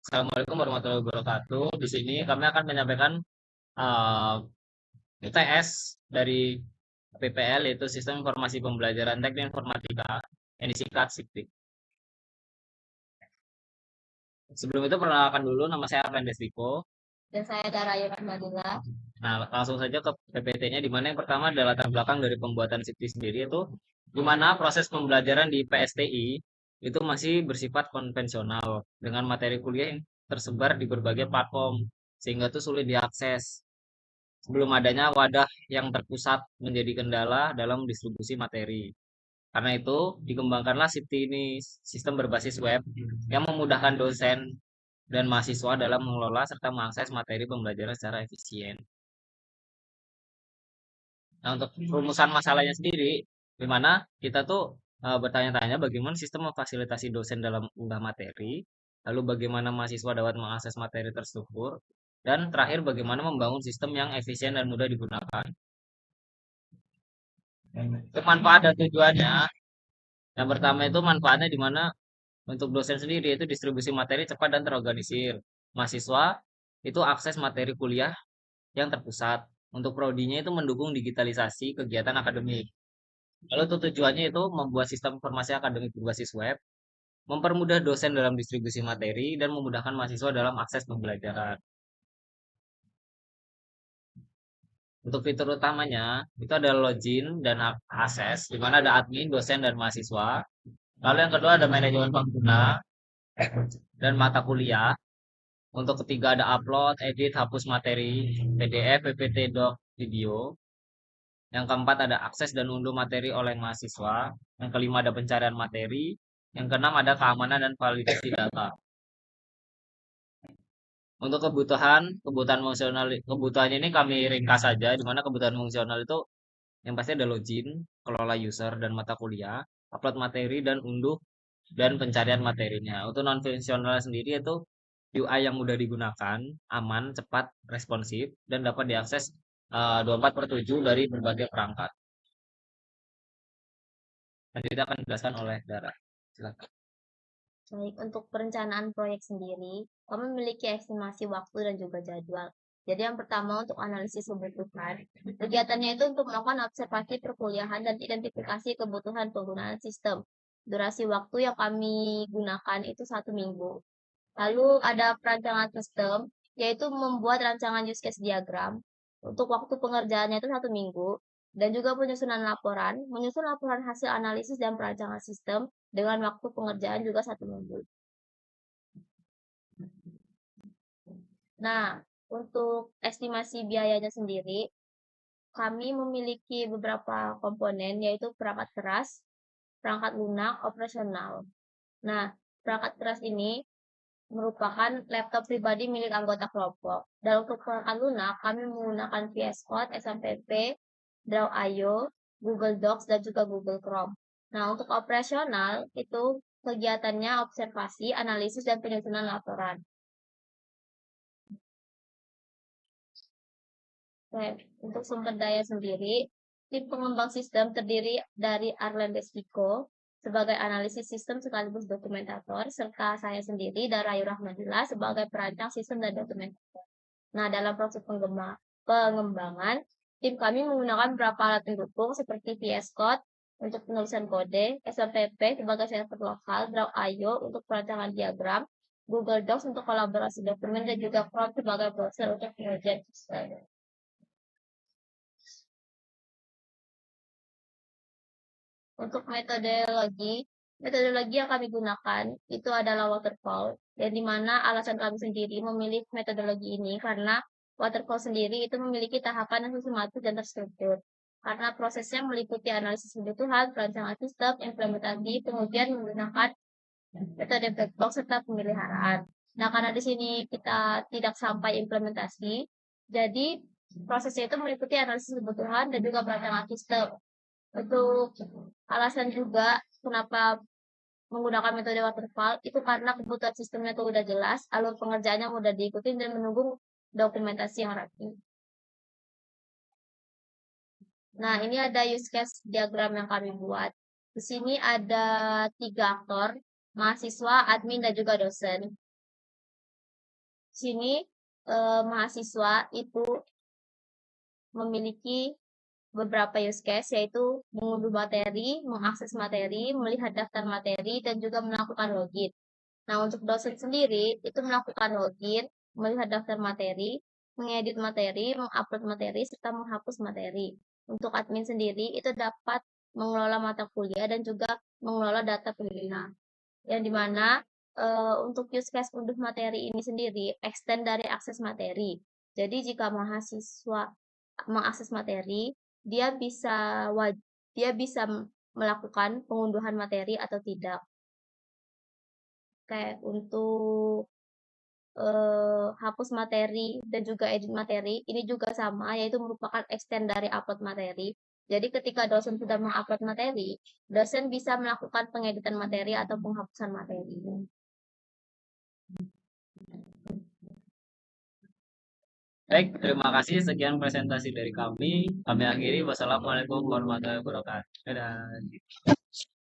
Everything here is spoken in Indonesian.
Assalamualaikum warahmatullahi wabarakatuh. Di sini kami akan menyampaikan uh, ITS dari PPL, yaitu Sistem Informasi Pembelajaran Teknik Informatika, yang disingkat SIPTIK. Sebelum itu perkenalkan dulu, nama saya Arvendes Diko. Dan saya Dara Madila. Nah, langsung saja ke PPT-nya, di mana yang pertama adalah latar belakang dari pembuatan SIPTIK sendiri, itu di mana proses pembelajaran di PSTI itu masih bersifat konvensional dengan materi kuliah yang tersebar di berbagai platform, sehingga itu sulit diakses. Belum adanya wadah yang terpusat menjadi kendala dalam distribusi materi. Karena itu, dikembangkanlah SIPTI ini, sistem berbasis web, yang memudahkan dosen dan mahasiswa dalam mengelola serta mengakses materi pembelajaran secara efisien. Nah, untuk rumusan masalahnya sendiri, di mana kita tuh bertanya-tanya bagaimana sistem memfasilitasi dosen dalam mengunggah materi, lalu bagaimana mahasiswa dapat mengakses materi terstruktur, dan terakhir bagaimana membangun sistem yang efisien dan mudah digunakan. Untuk manfaat dan tujuannya, yang pertama itu manfaatnya di mana untuk dosen sendiri itu distribusi materi cepat dan terorganisir. Mahasiswa itu akses materi kuliah yang terpusat. Untuk prodinya itu mendukung digitalisasi kegiatan akademik. Lalu untuk tujuannya itu membuat sistem informasi akademik berbasis web, mempermudah dosen dalam distribusi materi, dan memudahkan mahasiswa dalam akses pembelajaran. Untuk fitur utamanya, itu ada login dan akses, di mana ada admin, dosen, dan mahasiswa. Lalu yang kedua ada manajemen pengguna dan mata kuliah. Untuk ketiga ada upload, edit, hapus materi, PDF, PPT, doc, video. Yang keempat ada akses dan unduh materi oleh mahasiswa. Yang kelima ada pencarian materi. Yang keenam ada keamanan dan validasi data. Untuk kebutuhan fungsional, kebutuhannya ini kami ringkas saja, di mana kebutuhan fungsional itu yang pasti ada login, kelola user dan mata kuliah, upload materi dan unduh, dan pencarian materinya. Untuk non fungsional sendiri itu UI yang mudah digunakan, aman, cepat, responsif, dan dapat diakses 24/7 dari berbagai perangkat. Nanti kita akan dijelaskan oleh Dara. Silakan. Baik, untuk perencanaan proyek sendiri, kami memiliki estimasi waktu dan juga jadwal. Jadi yang pertama untuk analisis kebutuhan. Kegiatannya itu untuk melakukan observasi perkuliahan dan identifikasi kebutuhan penggunaan sistem. Durasi waktu yang kami gunakan itu 1 minggu. Lalu ada perancangan sistem, yaitu membuat rancangan use case diagram. Untuk waktu pengerjaannya itu 1 minggu. Dan juga penyusunan laporan, menyusun laporan hasil analisis dan perancangan sistem dengan waktu pengerjaan juga 1 minggu. Nah, untuk estimasi biayanya sendiri, kami memiliki beberapa komponen, yaitu perangkat keras, perangkat lunak, operasional. Nah, perangkat keras ini merupakan laptop pribadi milik anggota kelompok. Dan untuk perangkat lunak, kami menggunakan VS Code, XMPP, Draw.io, Google Docs, dan juga Google Chrome. Nah, untuk operasional, itu kegiatannya observasi, analisis, dan penyusunan laporan. Untuk sumber daya sendiri, tim pengembang sistem terdiri dari Arlendes Diko sebagai analisis sistem sekaligus dokumentator, serta saya sendiri, Dara Rahmadillah, sebagai perancang sistem dan dokumentator. Nah, dalam proses pengembangan, tim kami menggunakan beberapa alat pendukung seperti VS Code untuk penulisan kode, SMPP sebagai server lokal, Draw.io untuk perancangan diagram, Google Docs untuk kolaborasi dokumen, dan juga Chrome sebagai browser untuk pengujian sistem. Untuk metodologi yang kami gunakan itu adalah waterfall, dan di mana alasan kami sendiri memilih metodologi ini karena waterfall sendiri itu memiliki tahapan yang sistematis dan terstruktur. Karena prosesnya meliputi analisis kebutuhan, perancangan sistem, implementasi, kemudian menggunakan metode black box serta pemeliharaan. Nah, karena di sini kita tidak sampai implementasi, jadi prosesnya itu meliputi analisis kebutuhan dan juga perancangan sistem. Untuk alasan juga kenapa menggunakan metode waterfall itu karena kebutuhan sistemnya itu udah jelas, alur pengerjaannya mudah diikuti dan menunggu dokumentasi yang rapi. Nah, ini ada use case diagram yang kami buat. Di sini ada 3 aktor, mahasiswa, admin, dan juga dosen. sini mahasiswa itu memiliki beberapa use case, yaitu mengunduh materi, mengakses materi, melihat daftar materi, dan juga melakukan login. Nah, untuk dosen sendiri itu melakukan login, melihat daftar materi, mengedit materi, mengupload materi, serta menghapus materi. Untuk admin sendiri itu dapat mengelola mata kuliah dan juga mengelola data pengguna. Yang dimana untuk use case unduh materi ini sendiri extend dari akses materi. Jadi jika mahasiswa mengakses materi, dia bisa dia bisa melakukan pengunduhan materi atau tidak. Kayak untuk hapus materi dan juga edit materi, ini juga sama, yaitu merupakan extend dari upload materi. Jadi ketika dosen sudah mengupload materi, dosen bisa melakukan pengeditan materi atau penghapusan materi. Baik, terima kasih. Sekian presentasi dari kami. Kami akhiri. Wassalamualaikum warahmatullahi wabarakatuh. Dadah.